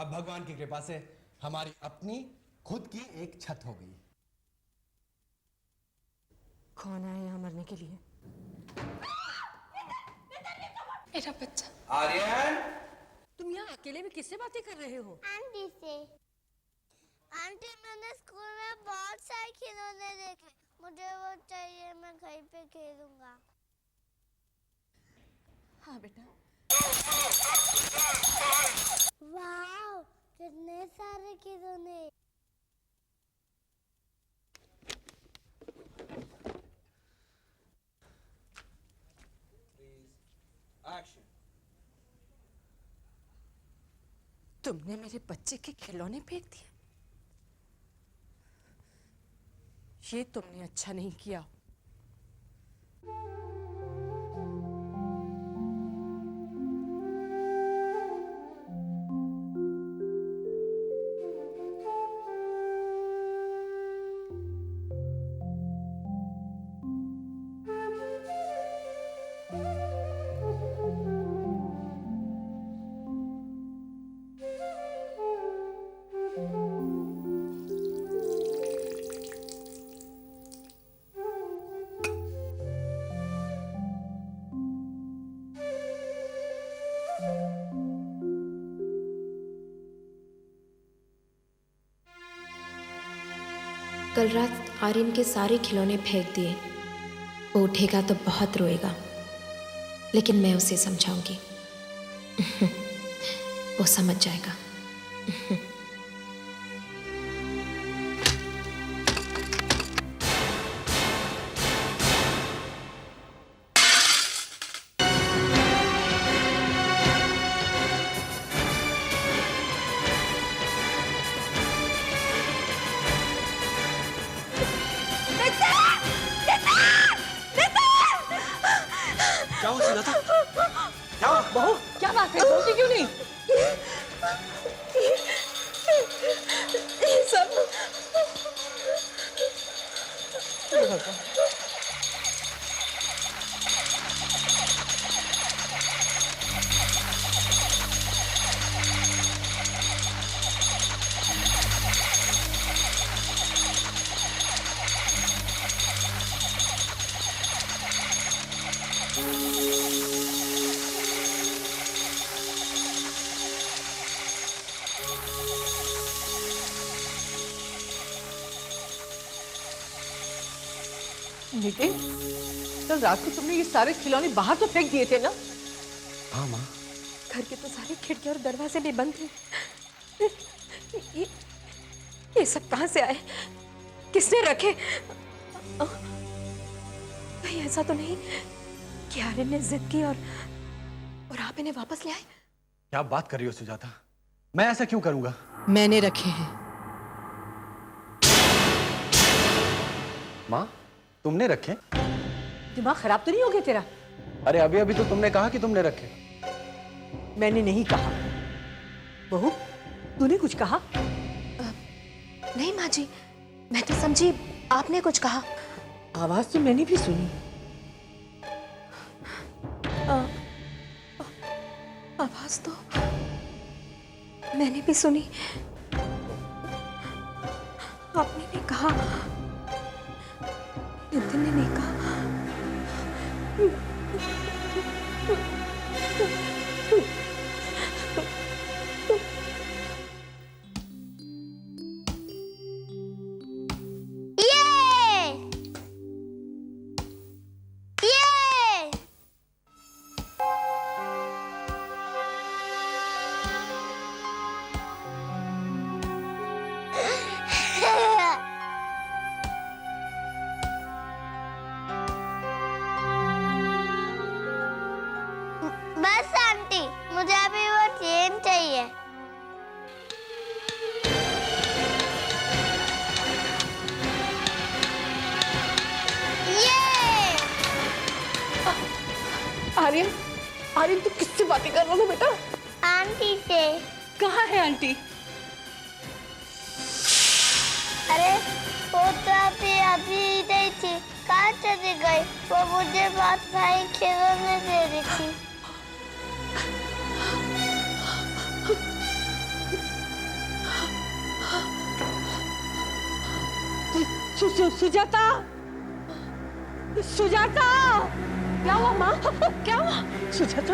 अब भगवान की कृपा से हमारी अपनी खुद की एक छत हो गई। कौन आया यहाँ मरने के लिए? मेरा बच्चा। आर्यन, तुम यहाँ अकेले में किससे बातें कर रहे हो? आंटी से। आंटी, मैंने स्कूल में बहुत सारे खिलौने देखे, मुझे वो चाहिए, मैं घर पे खेलूंगा। हाँ बेटा। वाह, कितने सारे खिलौने। तुमने मेरे बच्चे के खिलौने फेंक दिए? ये तुमने अच्छा नहीं किया। कल रात आर्यन के सारे खिलौने फेंक दिए। वो उठेगा तो बहुत रोएगा, लेकिन मैं उसे समझाऊंगी। वो समझ जाएगा। बहू, क्या बात है? बोलती क्यों नहीं? ये सब नितिन, कल रात को तुमने ये सारे खिलौने बाहर तो फेंक दिए थे ना? हाँ माँ। घर के तो सारी खिड़कियां और दरवाजे भी बंद थे। ये सब कहां से आए? किसने रखे? कहीं ऐसा तो नहीं कि आर्यन ने जिद की और आप इन्हें वापस ले आए? क्या बात कर रही हो सुजाता? मैं ऐसा क्यों करूंगा? मैंने रखे हैं। माँ, तुमने रखे? दिमाग खराब तो नहीं हो गया तेरा? अरे अभी अभी तो तुमने कहा कि तुमने रखे। मैंने नहीं कहा। बहू, तूने कुछ कहा? नहीं माँ जी, मैं तो समझी आपने कुछ कहा। आवाज तो मैंने भी सुनी। आवाज तो मैंने भी सुनी। आपने नहीं कहा, नितिन ने नहीं कहा। बस आंटी, मुझे अभी वो चेन चाहिए। ये आर्यन, आर्यन तू किससे बातें कर रहा है बेटा? आंटी से। कहाँ है आंटी? अरे वो तो अभी इधर थी, कहाँ चली गई? वो मुझे बहुत सारे खिलौने दे रही थी। सुजाता, सुजाता, क्या हुआ माँ? क्या हुआ? सुजाता,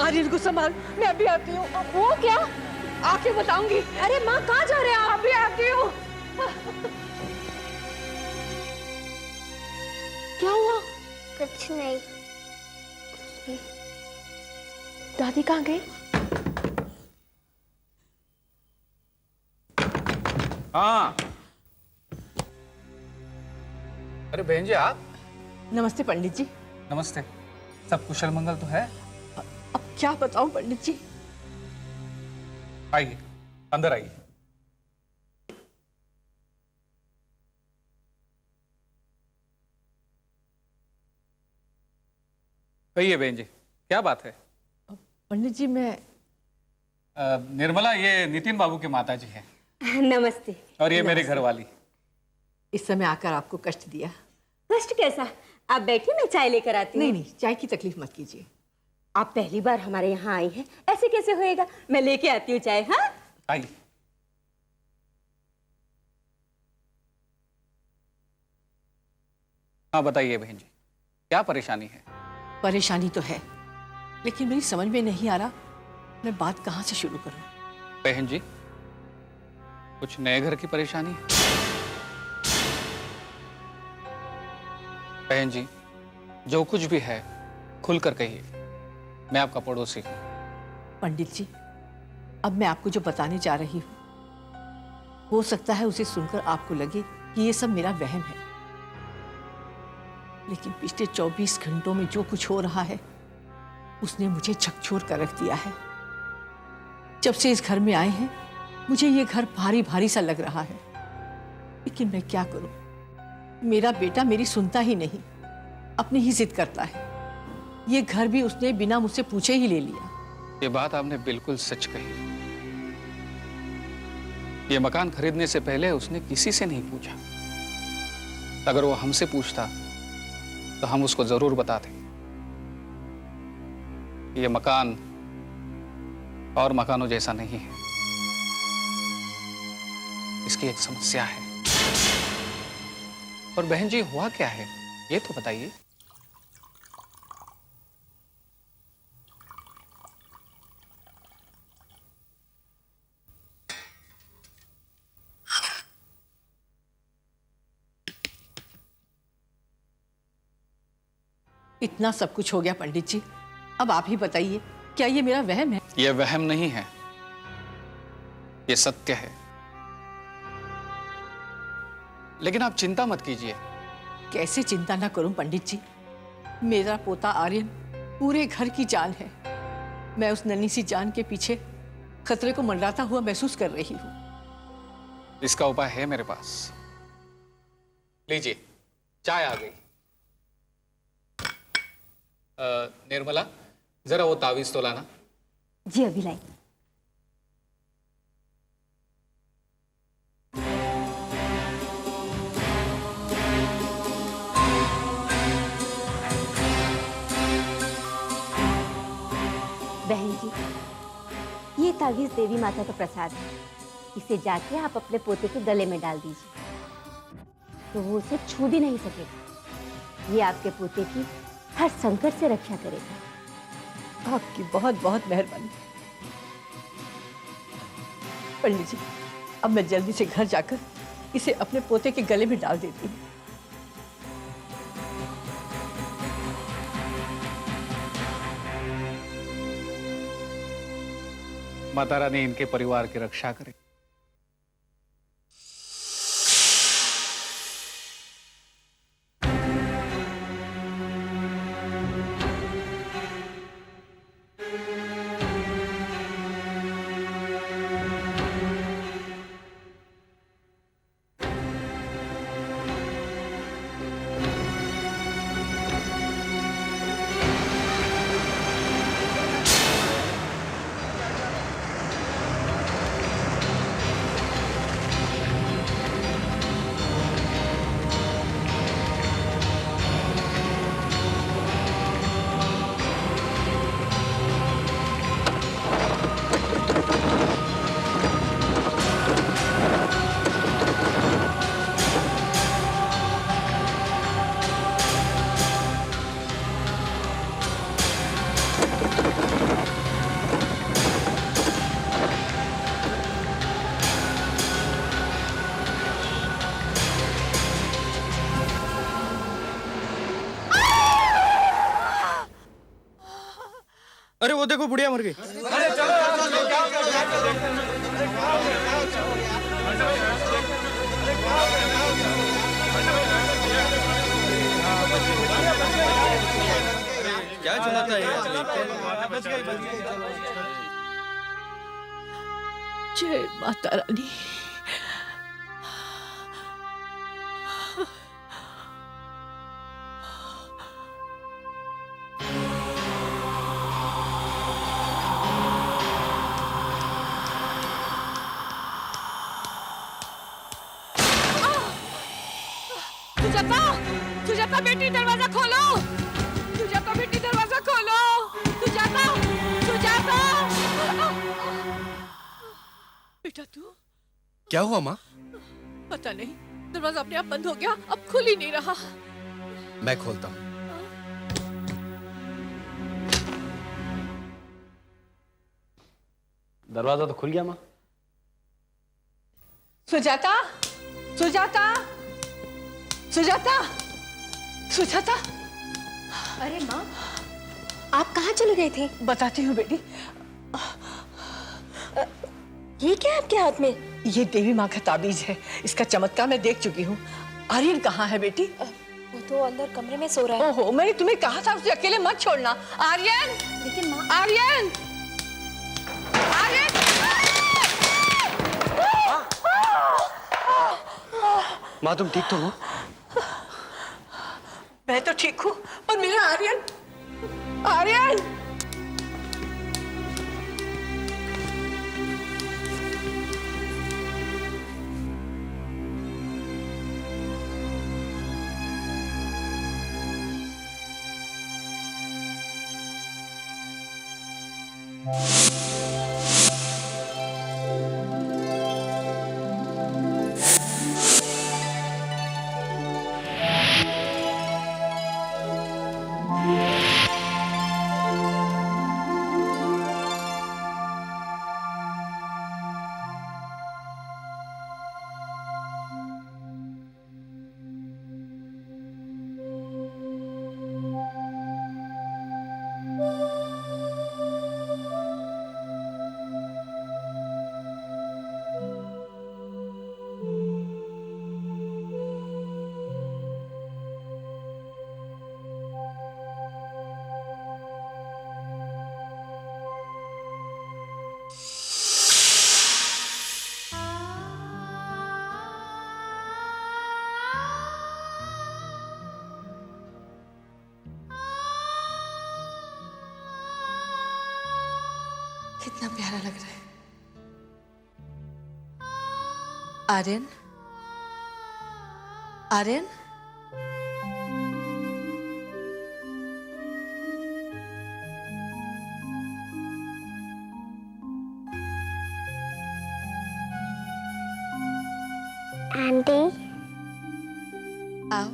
आर्यन को संभाल, मैं अभी आती हूँ। वो क्या? आके बताऊंगी। अरे माँ कहाँ जा रहे हैं आप? अभी आती हूँ। क्या हुआ? कुछ नहीं। दादी कहाँ गई? हाँ। अरे बहन जी आप। नमस्ते पंडित जी। नमस्ते। सब कुशल मंगल तो है? अब क्या बताऊं पंडित जी? आइए, अंदर आइए। कहिए बहन जी, क्या बात है? पंडित जी मैं निर्मला, ये नितिन बाबू के माता जी हैं। नमस्ते। और ये मेरे घर वाली। इस समय आकर आपको कष्ट दिया। कष्ट कैसा? आप बैठिए, मैं चाय लेकर आती हूँ। नहीं नहीं, चाय की तकलीफ मत कीजिए। आप पहली बार हमारे यहाँ आई हैं, ऐसे कैसे होएगा? मैं लेके आती हूँ चाय। हाँ आइए। हाँ बताइए बहन जी, क्या परेशानी है? परेशानी तो है, लेकिन मेरी समझ में नहीं आ रहा मैं बात कहाँ से शुरू करूं। बहन जी, कुछ नए घर की परेशानी है? बहन जी, जो कुछ भी है खुलकर कहिए, मैं आपका पड़ोसी हूं। पंडित जी, अब मैं आपको जो बताने जा रही हूँ, हो सकता है उसे सुनकर आपको लगे कि ये सब मेरा वहम है, लेकिन पिछले 24 घंटों में जो कुछ हो रहा है उसने मुझे झकझोर कर रख दिया है। जब से इस घर में आए हैं मुझे ये घर भारी भारी सा लग रहा है, लेकिन मैं क्या करूं? मेरा बेटा मेरी सुनता ही नहीं, अपनी ही जिद करता है। ये घर भी उसने बिना मुझसे पूछे ही ले लिया। ये बात आपने बिल्कुल सच कही। ये मकान खरीदने से पहले उसने किसी से नहीं पूछा। अगर वो हमसे पूछता तो हम उसको जरूर बताते। ये मकान और मकानों जैसा नहीं है, इसकी एक समस्या है। और बहन जी हुआ क्या है ये तो बताइए। इतना सब कुछ हो गया पंडित जी, अब आप ही बताइए, क्या ये मेरा वहम है? यह वहम नहीं है, यह सत्य है। लेकिन आप चिंता मत कीजिए। कैसे चिंता ना करूं पंडित जी? मेरा पोता आर्यन पूरे घर की जान है। मैं उस नन्ही सी जान के पीछे खतरे को मंडराता हुआ महसूस कर रही हूं। इसका उपाय है मेरे पास। लीजिए, चाय आ गई। निर्मला, जरा वो तावीज तो लाना। जी अभी लाई। बहन जी, ये तावीज देवी माता का प्रसाद है। इसे जाके आप अपने पोते के गले में डाल दीजिए, तो वो उसे छू भी नहीं सकेगा। ये आपके पोते की हर संकट से रक्षा करेगा। आपकी बहुत बहुत मेहरबानी पंडित जी। अब मैं जल्दी से घर जाकर इसे अपने पोते के गले में डाल देती हूँ। माता रानी इनके परिवार की रक्षा करे। अरे वो देखो बुढ़िया मर गई। क्या चलाता है जय माता रानी। सुजाता, सुजाता बेटी दरवाजा खोलो। सुजाता बेटी दरवाजा खोलो। सुजाता, सुजाता। बेटा तू? क्या हुआ माँ? पता नहीं, दरवाजा अपने आप बंद हो गया, अब खुल ही नहीं रहा। मैं खोलता हूँ। दरवाजा तो खुल गया माँ। सुजाता, सुजाता, सुजाता, सुजाता। अरे माँ, आप कहाँ चले गए थे? बताती हूँ बेटी। ये क्या है आपके हाथ में? ये देवी माँ का ताबीज है, इसका चमत्कार मैं देख चुकी हूँ। आर्यन कहाँ है बेटी? वो तो अंदर कमरे में सो रहा है। ओहो, मैंने तुम्हें कहा था उसे अकेले मत छोड़ना। आर्यन, लेकिन माँ, आर्यन, आर्यन। माँ तुम ठीक तो हो? मैं तो ठीक हूँ, पर मेरा आर्यन, आर्यन। कितना प्यारा लग रहा है। आर्यन, आर्यन। आंटी, आओ,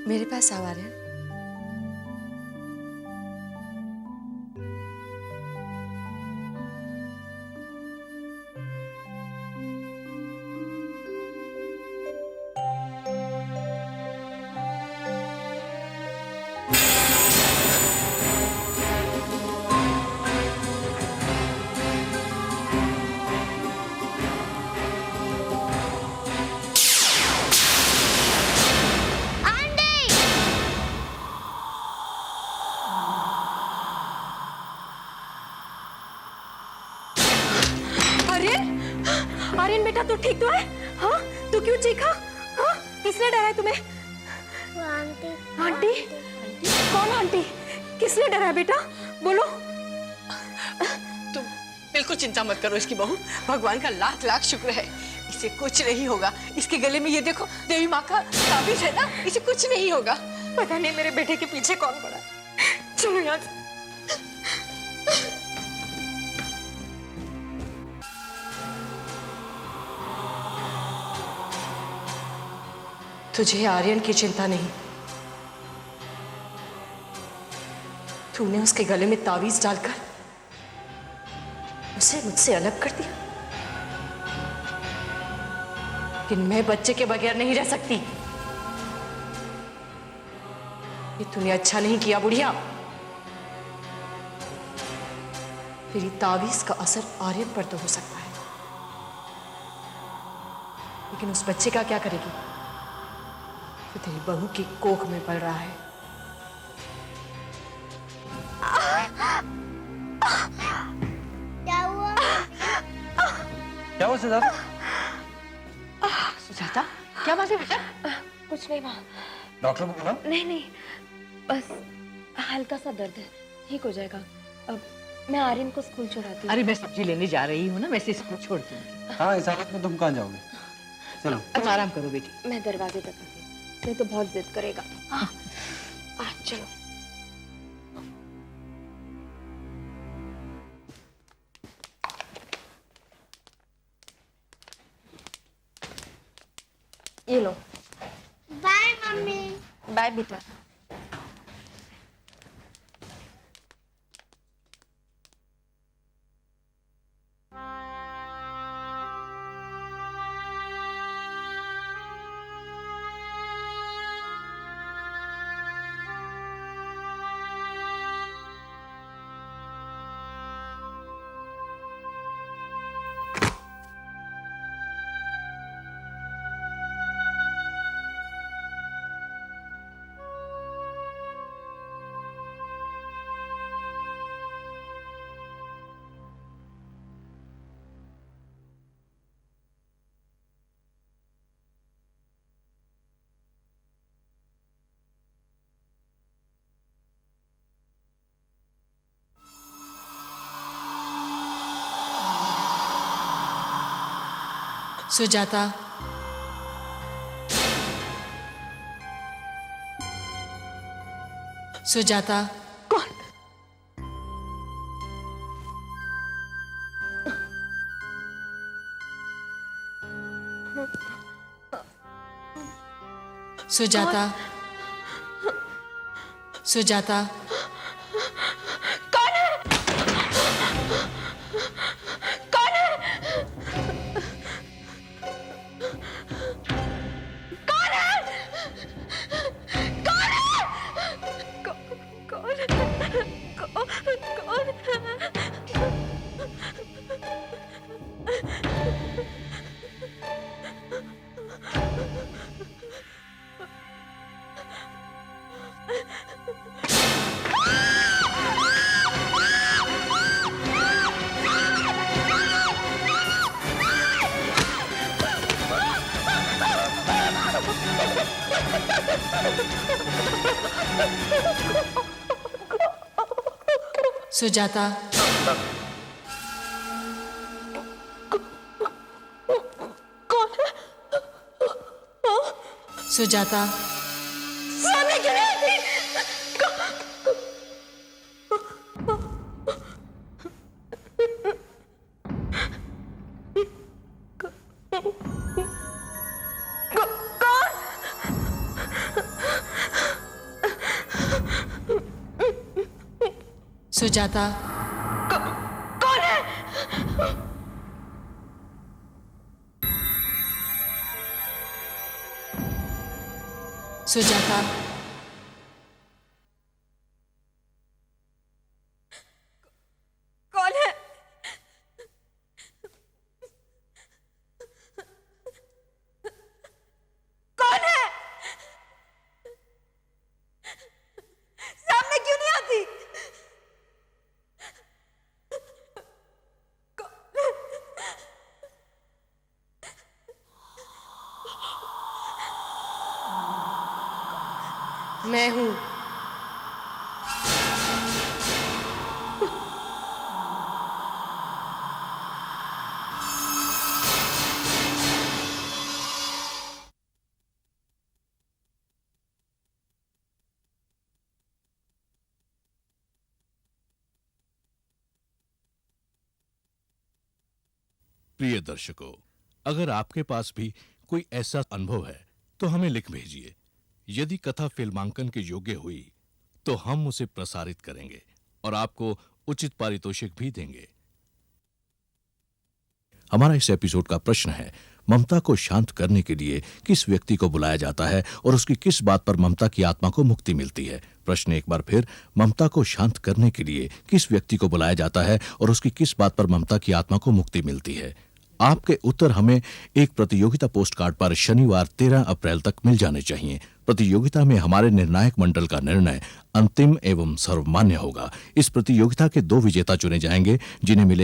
मेरे पास आओ आर्यन। आर्यन बेटा तू ठीक तो है? हाँ, तू क्यों चीखा? हाँ, किसने डराया तुम्हें? वो आंटी। आंटी? कौन आंटी? किसने डराया बेटा? बोलो। तुम बिल्कुल चिंता मत करो इसकी बहू, भगवान का लाख लाख शुक्र है, इसे कुछ नहीं होगा। इसके गले में ये देखो देवी माँ का ताबीज है ना, इसे कुछ नहीं होगा। पता नहीं मेरे बेटे के पीछे कौन पड़ा है। चलो यहाँ से। तुझे आर्यन की चिंता नहीं, तूने उसके गले में ताबीज डालकर उसे मुझसे अलग कर दिया। लेकिन मैं बच्चे के बगैर नहीं रह सकती, ये तूने अच्छा नहीं किया बुढ़िया। तेरी तावीज का असर आर्यन पर तो हो सकता है, लेकिन उस बच्चे का क्या करेगी जो तेरी बहू की कोख में पल रहा है? क्या हुआ? क्या हुआ सिद्धार्थ? सुजाता, क्या बात है बेटा? कुछ नहीं माँ। डॉक्टर को बुलाओ। नहीं नहीं, बस हल्का सा दर्द है, ठीक हो जाएगा। अब मैं आर्यन को स्कूल छोड़ाती हूँ। अरे मैं सब्जी लेने जा रही हूँ ना, वैसे इसको छोड़ दूंगी। हाँ, इस हालत में तुम कहाँ जाओगे? चलो। तुम आराम करो बेटी। मैं दरवाजे तक आती हूँ, नहीं तो बहुत जिद करेगा। चलो। ये लो। Bye mummy. बाय बेटा। सुजाता, सुजाता। सुजाता, सुजाता। सुजाता, सुजाता। सुजाता। कौन है? सुजाता। कौन है? कौन है? सामने क्यों नहीं आती? मैं हूं। प्रिय दर्शकों, अगर आपके पास भी कोई ऐसा अनुभव है तो हमें लिख भेजिए। यदि कथा फिल्मांकन के योग्य हुई तो हम उसे प्रसारित करेंगे और आपको उचित पारितोषिक भी देंगे। हमारा इस एपिसोड का प्रश्न है, ममता को शांत करने के लिए किस व्यक्ति को बुलाया जाता है और उसकी किस बात पर ममता की आत्मा को मुक्ति मिलती है? प्रश्न एक बार फिर, ममता को शांत करने के लिए किस व्यक्ति को बुलाया जाता है और उसकी किस बात पर ममता की आत्मा को मुक्ति मिलती है? आपके उत्तर हमें एक प्रतियोगिता पोस्ट कार्ड पर शनिवार 13 अप्रैल तक मिल जाने चाहिए। प्रतियोगिता में हमारे निर्णायक मंडल का निर्णय अंतिम एवं सर्वमान्य होगा। इस प्रतियोगिता के 2 विजेता चुने जाएंगे, जिन्हें मिलेगा